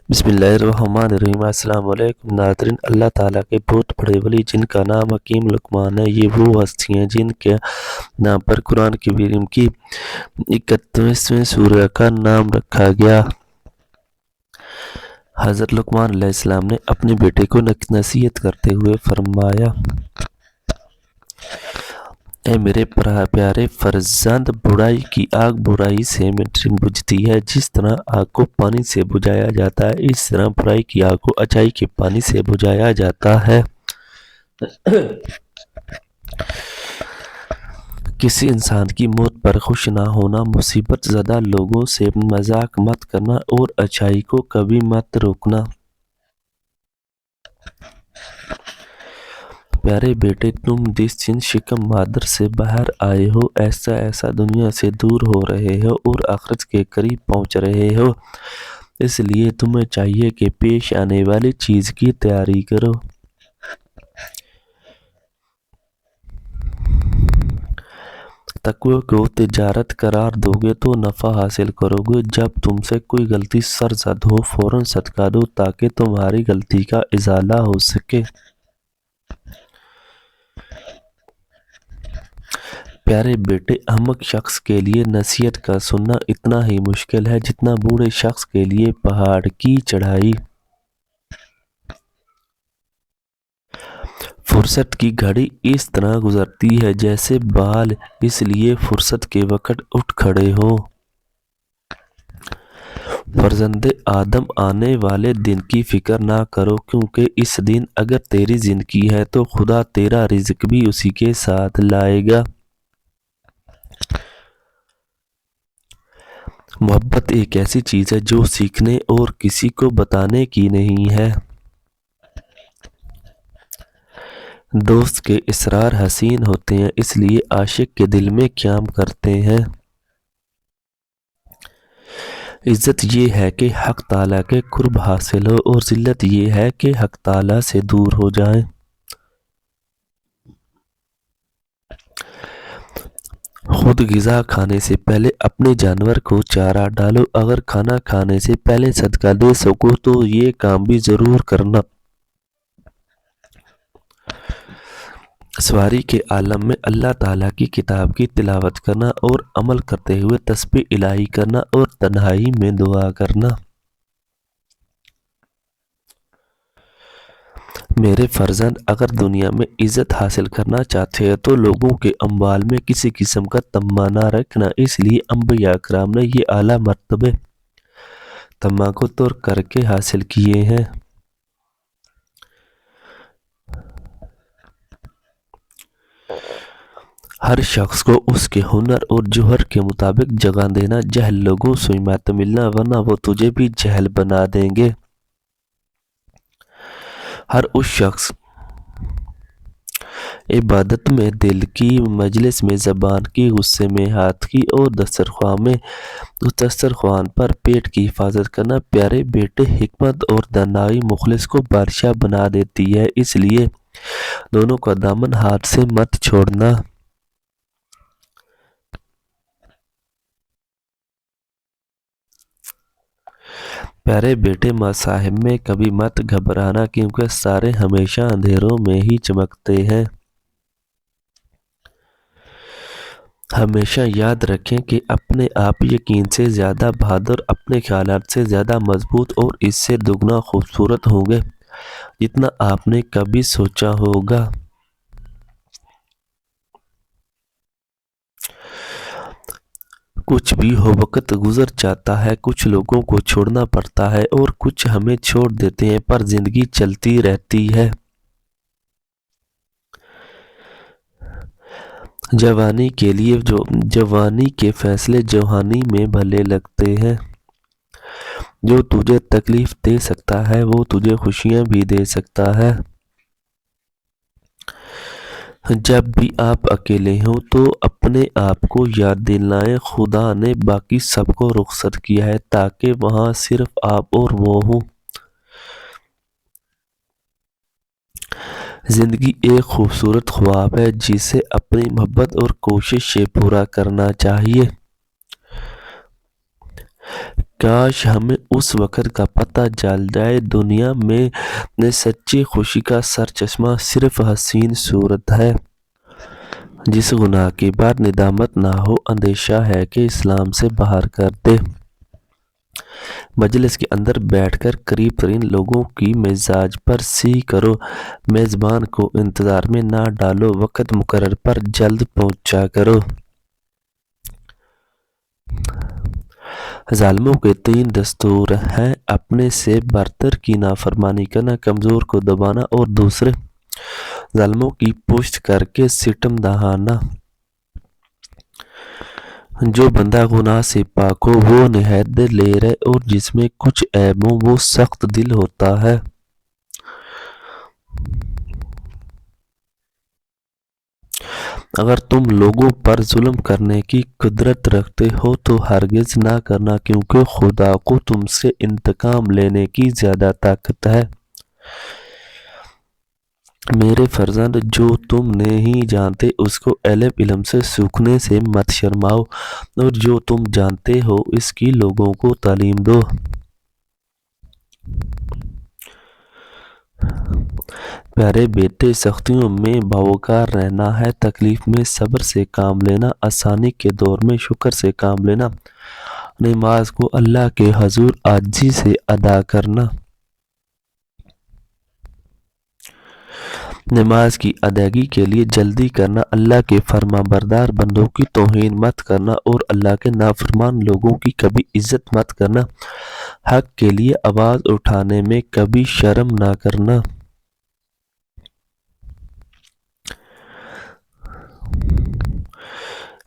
بسم اللہ الرحمن الرحیم۔ السلام علیکم ناظرین، اللہ تعالیٰ کے بہت بڑے ولی جن کا نام حکیم لقمان ہے، یہ وہ ہستی ہیں جن کے نام پر قرآن کریم کی 31ویں سورہ کا نام رکھا گیا۔ حضرت لقمان علیہ السلام نے اپنے بیٹے کو نصیحت کرتے ہوئے فرمایا، اے میرے پیارے فرزند، برائی کی آگ برائی سے بجھتی ہے۔ جس طرح آگ کو پانی سے بجھایا جاتا ہے، اس طرح برائی کی آگ کو اچائی کے پانی سے بجھایا جاتا ہے۔ کسی انسان کی موت پر خوش نہ ہونا، مصیبت زدہ لوگوں سے مذاق مت کرنا اور اچائی کو کبھی مت روکنا۔ پیارے بیٹے، تم جن شکم مادر سے باہر آئے ہو، ایسا دنیا سے دور ہو رہے ہو اور آخرت کے قریب پہنچ رہے ہو، اس لیے تمہیں چاہیے کہ پیش آنے والی چیز کی تیاری کرو۔ تقوی کو تجارت قرار دو گے تو نفع حاصل کرو گے۔ جب تم سے کوئی غلطی سرزد ہو، فوراً صدقہ دو تاکہ تمہاری غلطی کا ازالہ ہو سکے۔ پیارے بیٹے، احمق شخص کے لیے نصیحت کا سننا اتنا ہی مشکل ہے جتنا بوڑھے شخص کے لیے پہاڑ کی چڑھائی۔ فرصت کی گھڑی اس طرح گزرتی ہے جیسے بال، اس لیے فرصت کے وقت اٹھ کھڑے ہو۔ فرزند آدم، آنے والے دن کی فکر نہ کرو، کیونکہ اس دن اگر تیری زندگی ہے تو خدا تیرا رزق بھی اسی کے ساتھ لائے گا۔ محبت ایک ایسی چیز ہے جو سیکھنے اور کسی کو بتانے کی نہیں ہے۔ دوست کے اسرار حسین ہوتے ہیں، اس لیے عاشق کے دل میں قیام کرتے ہیں۔ عزت یہ ہے کہ حق تعالیٰ کے قرب حاصل ہو اور ذلت یہ ہے کہ حق تعالیٰ سے دور ہو جائیں۔ خود غذا کھانے سے پہلے اپنے جانور کو چارہ ڈالو۔ اگر کھانا کھانے سے پہلے صدقہ دے سکو تو یہ کام بھی ضرور کرنا۔ سواری کے عالم میں اللہ تعالیٰ کی کتاب کی تلاوت کرنا اور عمل کرتے ہوئے تسبیح الہی کرنا اور تنہائی میں دعا کرنا۔ میرے فرزند، اگر دنیا میں عزت حاصل کرنا چاہتے ہیں تو لوگوں کے اموال میں کسی قسم کا طمع نہ رکھنا۔ اس لیے انبیاء کرام نے یہ اعلیٰ مرتبے طمع کو ترک کر کے حاصل کیے ہیں۔ ہر شخص کو اس کے ہنر اور جوہر کے مطابق جگہ دینا، جہل لوگوں سے مت ملنا ورنہ وہ تجھے بھی جہل بنا دیں گے۔ ہر اس شخص عبادت میں دل کی، مجلس میں زبان کی، غصے میں ہاتھ کی اور دسترخوان پر پیٹ کی حفاظت کرنا۔ پیارے بیٹے، حکمت اور دانائی مخلص کو بادشاہ بنا دیتی ہے، اس لیے دونوں کا دامن ہاتھ سے مت چھوڑنا۔ پیارے بیٹے، مصائب میں کبھی مت گھبرانا، کیونکہ ستارے ہمیشہ اندھیروں میں ہی چمکتے ہیں۔ ہمیشہ یاد رکھیں کہ اپنے آپ یقین سے زیادہ بہادر اپنے خیالات سے زیادہ مضبوط اور اس سے دگنا خوبصورت ہوں گے جتنا آپ نے کبھی سوچا ہوگا۔ کچھ بھی ہو، وقت گزر جاتا ہے، کچھ لوگوں کو چھوڑنا پڑتا ہے اور کچھ ہمیں چھوڑ دیتے ہیں، پر زندگی چلتی رہتی ہے۔ جوانی کے فیصلے جوانی میں بھلے لگتے ہیں۔ جو تجھے تکلیف دے سکتا ہے وہ تجھے خوشیاں بھی دے سکتا ہے۔ جب بھی آپ اکیلے ہوں تو اپنے آپ کو یاد دلائیں، خدا نے باقی سب کو رخصت کیا ہے تاکہ وہاں صرف آپ اور وہ ہوں۔ زندگی ایک خوبصورت خواب ہے جسے اپنی محبت اور کوشش سے پورا کرنا چاہیے۔ کاش ہمیں اس وقت کا پتہ چل جائے۔ دنیا میں سچی خوشی کا سرچشمہ صرف حسین صورت ہے۔ جس گناہ کے بعد ندامت نہ ہو، اندیشہ ہے کہ اسلام سے باہر کر دے۔ مجلس کے اندر بیٹھ کر قریب ترین لوگوں کی مزاج پر سی کرو۔ میزبان کو انتظار میں نہ ڈالو، وقت مقرر پر جلد پہنچا کرو۔ ظالموں کے 3 دستور ہیں: اپنے سے برتر کی نافرمانی کرنا، کمزور کو دبانا اور دوسرے ظالموں کی پشت کر کے ستم ڈھانا۔ جو بندہ گناہ سے پاک ہو وہ نہایت دلیر ہے، اور جس میں کچھ عیب ہو وہ سخت دل ہوتا ہے۔ اگر تم لوگوں پر ظلم کرنے کی قدرت رکھتے ہو تو ہرگز نہ کرنا، کیونکہ خدا کو تم سے انتقام لینے کی زیادہ طاقت ہے۔ میرے فرزند، جو تم نہیں جانتے اس کو اہل علم سے سیکھنے سے مت شرماؤ، اور جو تم جانتے ہو اس کی لوگوں کو تعلیم دو۔ پیارے بیٹے، سختیوں میں باوقار رہنا ہے، تکلیف میں صبر سے کام لینا، آسانی کے دور میں شکر سے کام لینا، نماز کو اللہ کے حضور عاجزی سے ادا کرنا، نماز کی ادائیگی کے لیے جلدی کرنا، اللہ کے فرما بردار بندوں کی توہین مت کرنا، اور اللہ کے نافرمان لوگوں کی کبھی عزت مت کرنا، حق کے لیے آواز اٹھانے میں کبھی شرم نہ کرنا۔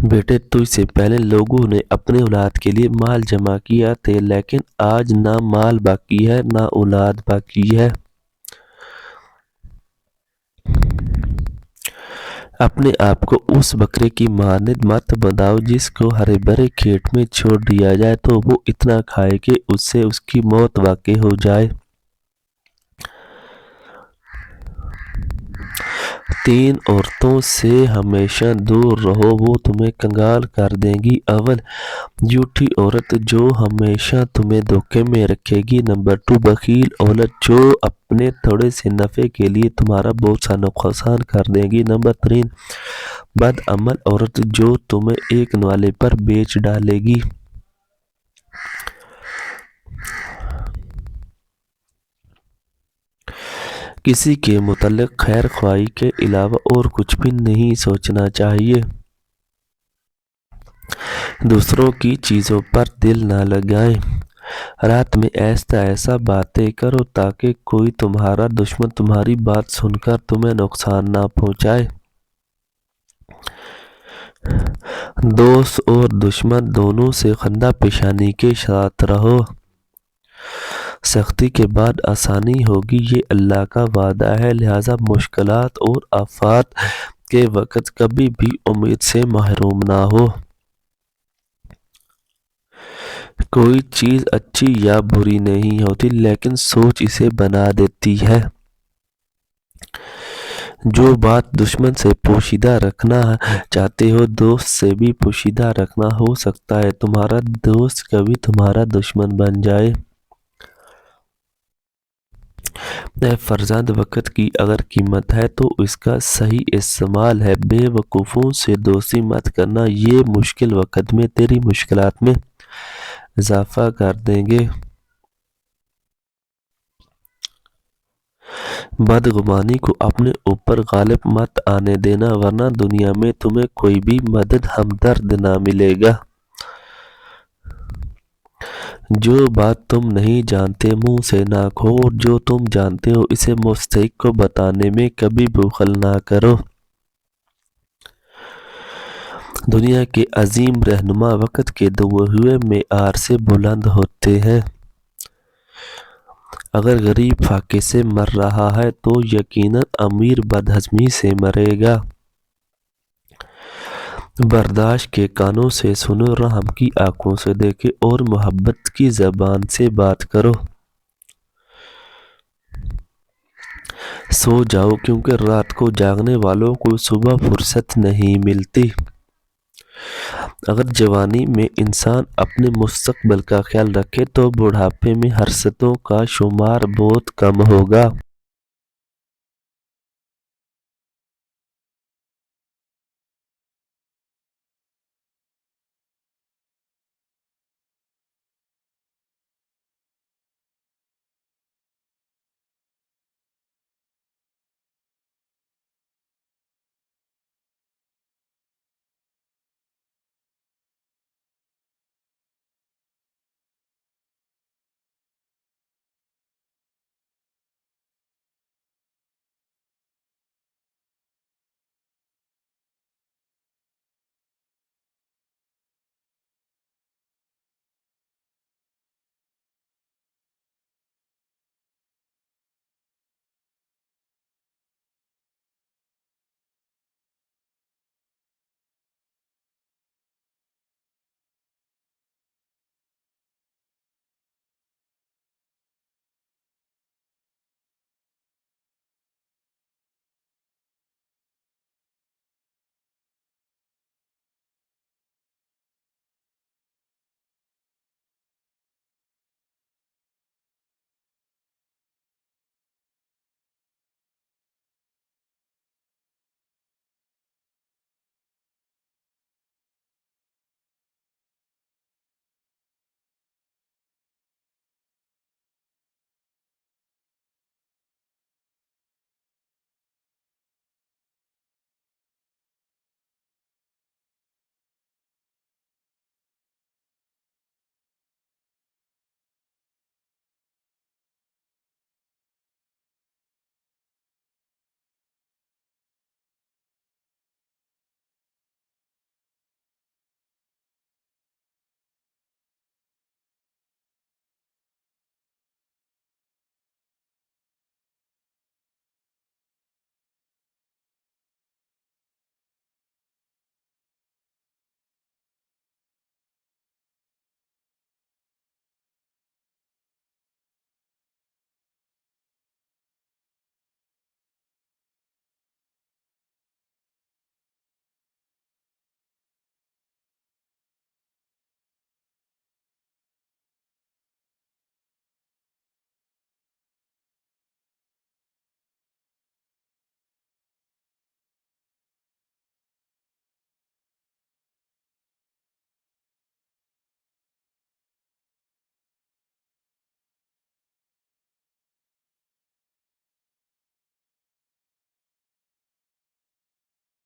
بیٹے، تجھ سے پہلے لوگوں نے اپنے اولاد کے لیے مال جمع کیا تھے، لیکن آج نہ مال باقی ہے نہ اولاد باقی ہے۔ اپنے آپ کو اس بکرے کی مانند مت بناؤ جس کو ہرے بھرے کھیت میں چھوڑ دیا جائے تو وہ اتنا کھائے کہ اس سے اس کی موت واقع ہو جائے۔ 3 عورتوں سے ہمیشہ دور رہو، وہ تمہیں کنگال کر دیں گی۔ اول، جھوٹی عورت جو ہمیشہ تمہیں دھوکے میں رکھے گی۔ نمبر 2، بخیل عورت جو اپنے تھوڑے سے نفع کے لیے تمہارا بہت سا نقصان کر دے گی۔ نمبر 3، بد عمل عورت جو تمہیں ایک نوالے پر بیچ ڈالے گی۔ کسی کے متعلق خیر خواہی کے علاوہ اور کچھ بھی نہیں سوچنا چاہیے۔ دوسروں کی چیزوں پر دل نہ لگائیں۔ رات میں ایسا باتیں کرو تاکہ کوئی تمہارا دشمن تمہاری بات سن کر تمہیں نقصان نہ پہنچائے۔ دوست اور دشمن دونوں سے خندہ پیشانی کے ساتھ رہو۔ سختی کے بعد آسانی ہوگی، یہ اللہ کا وعدہ ہے، لہذا مشکلات اور آفات کے وقت کبھی بھی امید سے محروم نہ ہو۔ کوئی چیز اچھی یا بری نہیں ہوتی، لیکن سوچ اسے بنا دیتی ہے۔ جو بات دشمن سے پوشیدہ رکھنا چاہتے ہو دوست سے بھی پوشیدہ رکھنا۔ ہو سکتا ہے تمہارا دوست کبھی تمہارا دشمن بن جائے۔ اے فرزند، وقت کی اگر قیمت ہے تو اس کا صحیح استعمال ہے۔ بے وقوفوں سے دوستی مت کرنا، یہ مشکل وقت میں تیری مشکلات میں اضافہ کر دیں گے۔ بدگمانی کو اپنے اوپر غالب مت آنے دینا، ورنہ دنیا میں تمہیں کوئی بھی مدد ہمدرد نہ ملے گا۔ جو بات تم نہیں جانتے منہ سے نہ کہو، اور جو تم جانتے ہو اسے مستحق کو بتانے میں کبھی بخل نہ کرو۔ دنیا کے عظیم رہنما وقت کے دبے ہوئے معیار سے بلند ہوتے ہیں۔ اگر غریب فاقے سے مر رہا ہے تو یقیناً امیر بدہضمی سے مرے گا۔ برداشت کے کانوں سے سنو، رحم کی آنکھوں سے دیکھو، اور محبت کی زبان سے بات کرو۔ سو جاؤ، کیونکہ رات کو جاگنے والوں کو صبح فرصت نہیں ملتی۔ اگر جوانی میں انسان اپنے مستقبل کا خیال رکھے تو بڑھاپے میں حسرتوں کا شمار بہت کم ہوگا۔